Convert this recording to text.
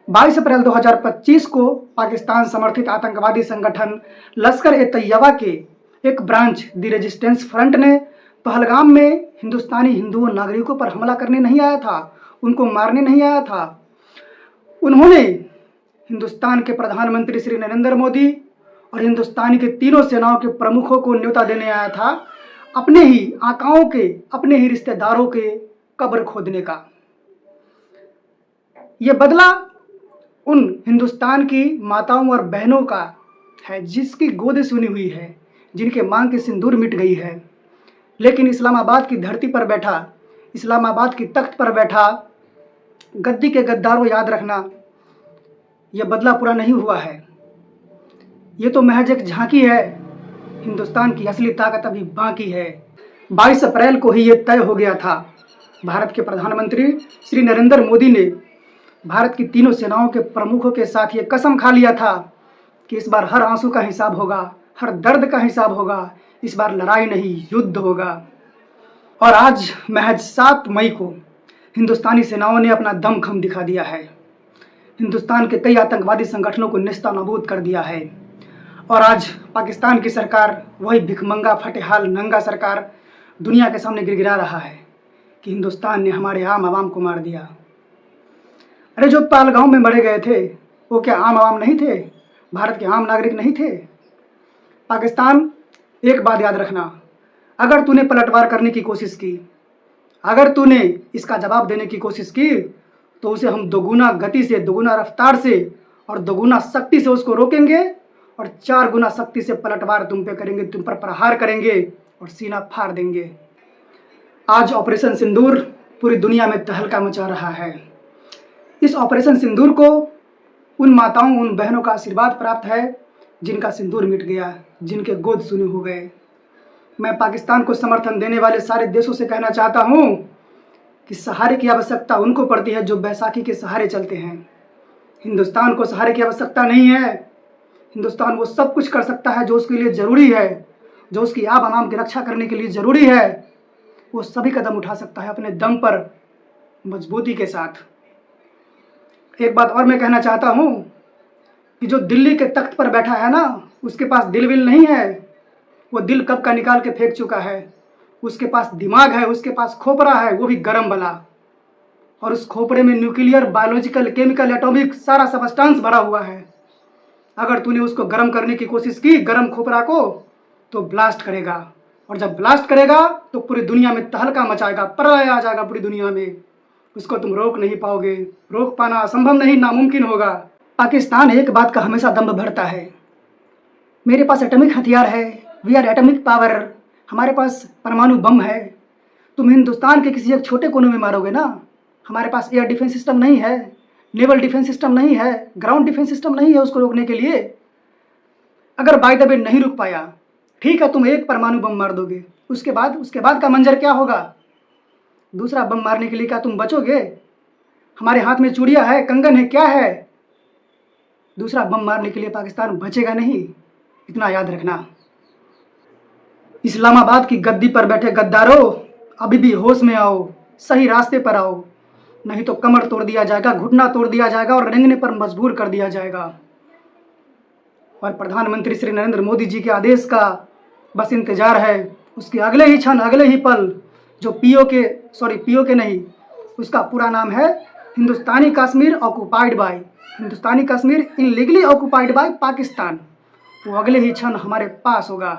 22 अप्रैल 2025 को पाकिस्तान समर्थित आतंकवादी संगठन लश्कर-ए-तैयबा के एक ब्रांच द रेजिस्टेंस फ्रंट ने पहलगाम में हिंदुस्तानी हिंदुओं नागरिकों पर हमला करने नहीं आया था, उनको मारने नहीं आया था। उन्होंने हिंदुस्तान के प्रधानमंत्री श्री नरेंद्र मोदी और हिंदुस्तान के तीनों सेनाओं के प्रमुखों को न्योता देने आया था अपने ही आकाओं के, अपने ही रिश्तेदारों के कब्र खोदने का। ये बदला उन हिंदुस्तान की माताओं और बहनों का है जिसकी गोद सुनी हुई है, जिनके मांग की सिंदूर मिट गई है। लेकिन इस्लामाबाद की धरती पर बैठा, इस्लामाबाद की तख्त पर बैठा गद्दी के गद्दारों, याद रखना, यह बदला पूरा नहीं हुआ है। ये तो महज एक झांकी है, हिंदुस्तान की असली ताकत अभी बाकी है। 22 अप्रैल को ही ये तय हो गया था। भारत के प्रधानमंत्री श्री नरेंद्र मोदी ने भारत की तीनों सेनाओं के प्रमुखों के साथ ये कसम खा लिया था कि इस बार हर आंसू का हिसाब होगा, हर दर्द का हिसाब होगा, इस बार लड़ाई नहीं युद्ध होगा। और आज महज 7 मई को हिंदुस्तानी सेनाओं ने अपना दमखम दिखा दिया है। हिंदुस्तान के कई आतंकवादी संगठनों को नेस्तनाबूद कर दिया है। और आज पाकिस्तान की सरकार, वही भिखमंगा फटेहाल नंगा सरकार, दुनिया के सामने गिड़गिड़ा रहा है कि हिंदुस्तान ने हमारे आम आवाम को मार दिया। अरे जो पहलगाम में मरे गए थे वो क्या आम आवाम नहीं थे? भारत के आम नागरिक नहीं थे? पाकिस्तान, एक बात याद रखना, अगर तूने पलटवार करने की कोशिश की, अगर तूने इसका जवाब देने की कोशिश की, तो उसे हम दोगुना गति से, दोगुना रफ्तार से और दोगुना शक्ति से उसको रोकेंगे और 4 गुना शक्ति से पलटवार तुम पे करेंगे, तुम पर प्रहार करेंगे और सीना फाड़ देंगे। आज ऑपरेशन सिंदूर पूरी दुनिया में तहलका मचा रहा है। इस ऑपरेशन सिंदूर को उन माताओं, उन बहनों का आशीर्वाद प्राप्त है जिनका सिंदूर मिट गया, जिनके गोद सुने हो गए। मैं पाकिस्तान को समर्थन देने वाले सारे देशों से कहना चाहता हूँ कि सहारे की आवश्यकता उनको पड़ती है जो बैसाखी के सहारे चलते हैं। हिंदुस्तान को सहारे की आवश्यकता नहीं है। हिंदुस्तान वो सब कुछ कर सकता है जो उसके लिए ज़रूरी है, जो उसकी आब आवाम की रक्षा करने के लिए ज़रूरी है। वो सभी कदम उठा सकता है अपने दम पर, मजबूती के साथ। एक बात और मैं कहना चाहता हूँ कि जो दिल्ली के तख्त पर बैठा है ना, उसके पास दिल विल नहीं है। वो दिल कब का निकाल के फेंक चुका है। उसके पास दिमाग है, उसके पास खोपड़ा है, वो भी गरम वाला। और उस खोपड़े में न्यूक्लियर, बायोलॉजिकल, केमिकल, एटॉमिक सारा सब्सटेंस भरा हुआ है। अगर तूने उसको गर्म करने की कोशिश की, गर्म खोपड़ा को, तो ब्लास्ट करेगा। और जब ब्लास्ट करेगा तो पूरी दुनिया में तहलका मचाएगा, प्रलय आ जाएगा पूरी दुनिया में। उसको तुम रोक नहीं पाओगे, रोक पाना असंभव नहीं, नामुमकिन होगा। पाकिस्तान एक बात का हमेशा दम्भ भरता है, मेरे पास एटॉमिक हथियार है, वी आर एटॉमिक पावर, हमारे पास परमाणु बम है। तुम हिंदुस्तान के किसी एक छोटे कोने में मारोगे ना। हमारे पास एयर डिफेंस सिस्टम नहीं है, नेवल डिफेंस सिस्टम नहीं है, ग्राउंड डिफेंस सिस्टम नहीं है उसको रोकने के लिए। अगर बाय द वे नहीं रुक पाया, ठीक है, तुम एक परमाणु बम मार दोगे, उसके बाद का मंजर क्या होगा? दूसरा बम मारने के लिए क्या तुम बचोगे? हमारे हाथ में चूड़ियाँ है, कंगन है, क्या है? दूसरा बम मारने के लिए पाकिस्तान बचेगा नहीं, इतना याद रखना। इस्लामाबाद की गद्दी पर बैठे गद्दारों, अभी भी होश में आओ, सही रास्ते पर आओ, नहीं तो कमर तोड़ दिया जाएगा, घुटना तोड़ दिया जाएगा और रेंगने पर मजबूर कर दिया जाएगा। और प्रधानमंत्री श्री नरेंद्र मोदी जी के आदेश का बस इंतजार है। उसके अगले ही क्षण, अगले ही पल, जो पीओ के नहीं, उसका पूरा नाम है Hindustani Kashmir occupied by, Hindustani Kashmir illegally occupied by Pakistan, वो अगले ही क्षण हमारे पास होगा।